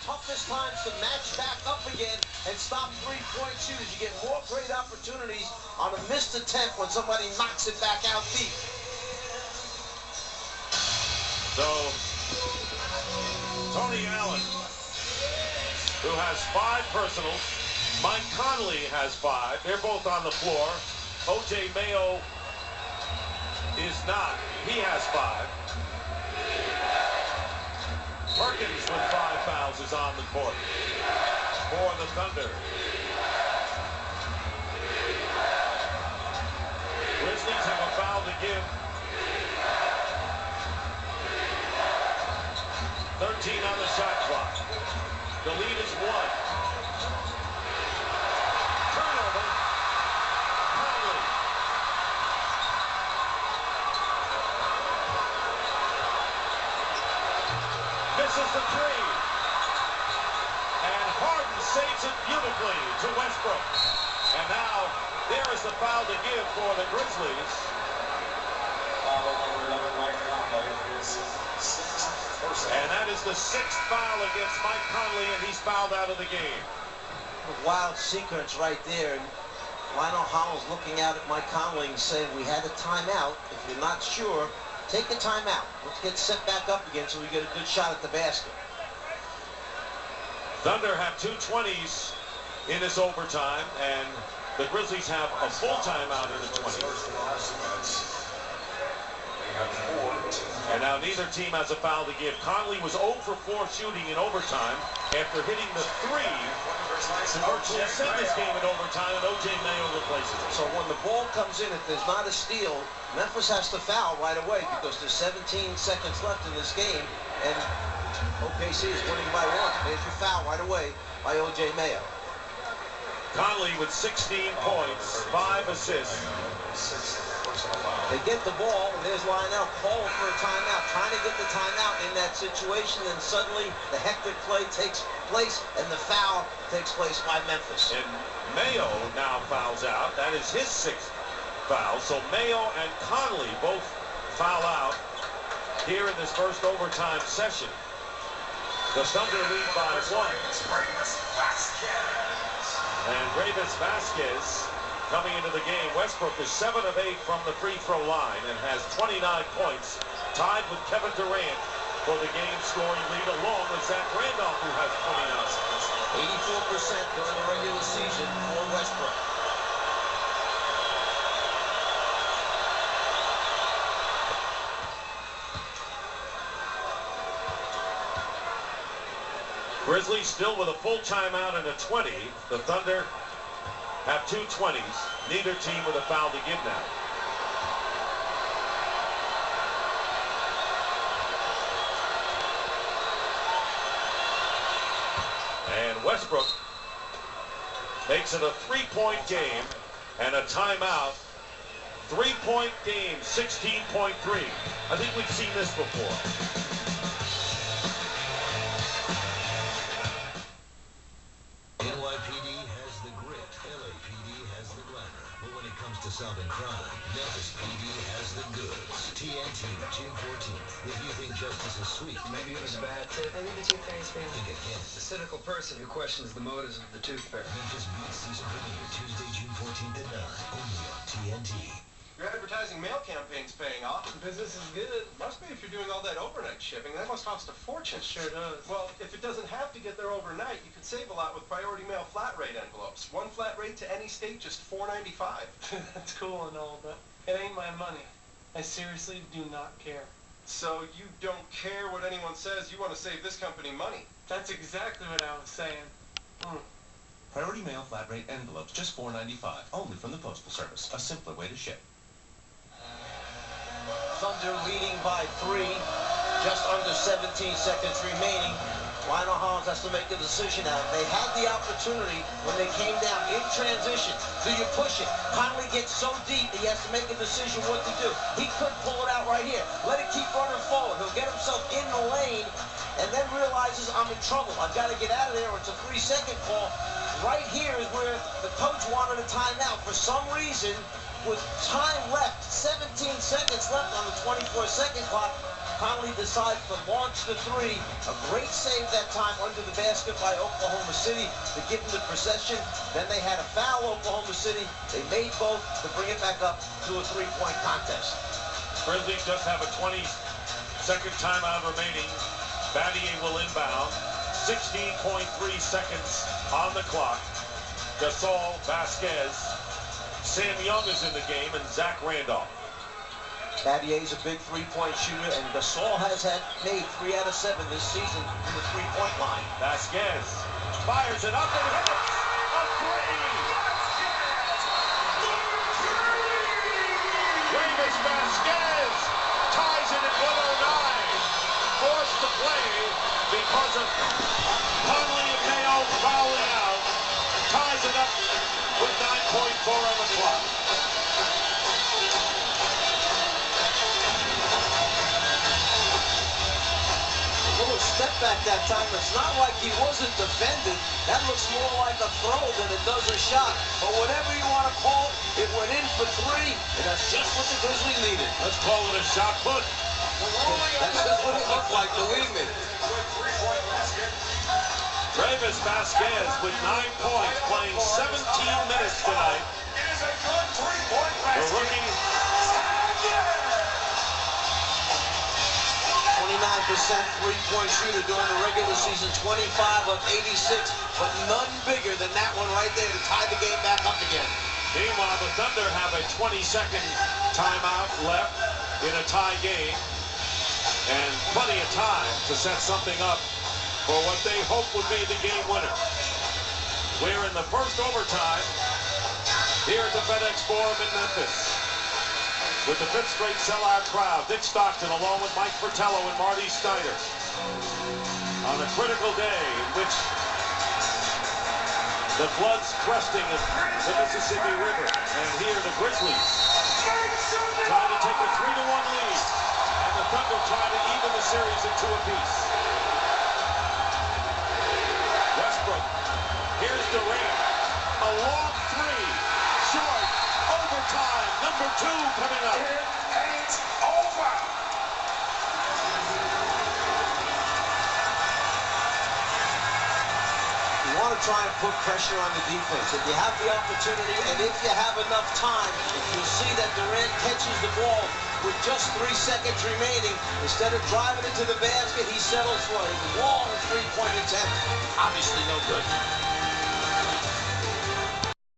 toughest times to match back up again and stop three-point shooters. You get more great opportunities on a missed attempt when somebody knocks it back out deep. So, Tony Allen, who has 5 personals. Mike Conley has 5. They're both on the floor. O.J. Mayo is not. He has 5. Perkins with 5 fouls is on the court for the Thunder. Grizzlies have a foul to give. 13 on the shot clock. The lead is 1. Turnover. Conley. Misses the 3. And Harden saves it beautifully to Westbrook. And now there is the foul to give for the Grizzlies. And that is the 6th foul against Mike Conley, and he's fouled out of the game. A wild sequence right there. And Lionel Hollins looking out at Mike Conley and saying, we had a timeout. If you're not sure, take a timeout. Let's get set back up again so we get a good shot at the basket. Thunder have 2 20s in this overtime, and the Grizzlies have a full timeout in the 20s. And now neither team has a foul to give. Conley was 0 for 4 shooting in overtime after hitting the 3 to virtually send this game in overtime, and O.J. Mayo replaces it. So when the ball comes in, if there's not a steal, Memphis has to foul right away because there's 17 seconds left in this game, and OKC is winning by 1. There's your foul right away by O.J. Mayo. Conley with 16 points, 5 assists. They get the ball, and there's Lionel calling for a timeout, trying to get the timeout in that situation, and suddenly the hectic play takes place, and the foul takes place by Memphis. And Mayo now fouls out. That is his 6th foul. So Mayo and Conley both foul out here in this first overtime session. The Thunder lead by 1. And Greivis Vasquez coming into the game. Westbrook is 7 of 8 from the free throw line and has 29 points, tied with Kevin Durant for the game scoring lead, along with Zach Randolph, who has 29. 84% during the regular season for Westbrook. Grizzlies still with a full timeout and a 20. The Thunder have 2 20s. Neither team with a foul to give now. And Westbrook makes it a 3-point game and a timeout. 3-point game, 16.3. I think we've seen this before. Solving crime, Memphis PD has the goods. TNT, June 14th. If you think justice is sweet, maybe it was a bad tip. Maybe the tooth fairy's real. Think again. The cynical person who questions the motives of the tooth fairy. Memphis Beat season premiere Tuesday, June 14th at 9. Only on TNT. Your advertising mail campaign's paying off. Business is good. Must be if you're doing all that overnight shipping. That must cost a fortune. Sure does. Well, if it doesn't have to get there overnight, you could save a lot with priority mail flat rate envelopes. One flat rate to any state, just $4.95. That's cool and all, but it ain't my money. I seriously do not care. So you don't care what anyone says. You want to save this company money. That's exactly what I was saying. Priority mail flat rate envelopes, just $4.95. Only from the Postal Service. A simpler way to ship. Thunder leading by 3, just under 17 seconds remaining. Lionel Hollins has to make a decision now. They had the opportunity when they came down in transition. Do you push it? Conley gets so deep, he has to make a decision what to do. He could pull it out right here. Let it keep running forward. He'll get himself in the lane and then realizes I'm in trouble. I've got to get out of there. It's a 3-second call. Right here is where the coach wanted a timeout. For some reason, with time left, 17 seconds left on the 24-second clock, Conley decides to launch the three. A great save that time under the basket by Oklahoma City to give them the possession. Then they had a foul, Oklahoma City. They made both to bring it back up to a three-point contest. Grizzlies just have a 20-second timeout remaining. Battier will inbound. 16.3 seconds on the clock. Gasol, Vasquez, Sam Young is in the game, and Zach Randolph. Battier's a big three-point shooter, and Gasol has made 3 out of 7 this season from the three-point line. Vasquez fires it up and hits a three. Greivis Vasquez ties it at 109. Forced to play because of Conley and Mayo fouling out. Ties it up with 9.4 on the clock. Step back that time. It's not like he wasn't defended. That looks more like a throw than it does a shot. But whatever you want to call it, it went in for 3, and that's just what the Grizzlies needed. Let's call it a shot put. That's just what it looked like, believe me. Greivis Vasquez with 9 points, playing 17 minutes tonight. The rookie. 29% three-point shooter during the regular season, 25 of 86, but none bigger than that one right there to tie the game back up again. Meanwhile, the Thunder have a 20-second timeout left in a tie game, and plenty of time to set something up for what they hope would be the game winner. We're in the first overtime here at the FedEx Forum in Memphis. With the 5th straight sellout crowd, Dick Stockton along with Mike Fratello and Marty Snyder on a critical day in which the flood's cresting of the Mississippi River. And here the Grizzlies trying to take a 3-1 lead, and the Thunder trying to even the series at 2 apiece. Westbrook, here's Durant, a long 3, short, overtime, number 2 coming up. It ain't over. You want to try and put pressure on the defense. If you have the opportunity, and if you have enough time, you'll see that Durant catches the ball with just 3 seconds remaining. Instead of driving it to the basket, he settles for a long three-point attempt. Obviously no good.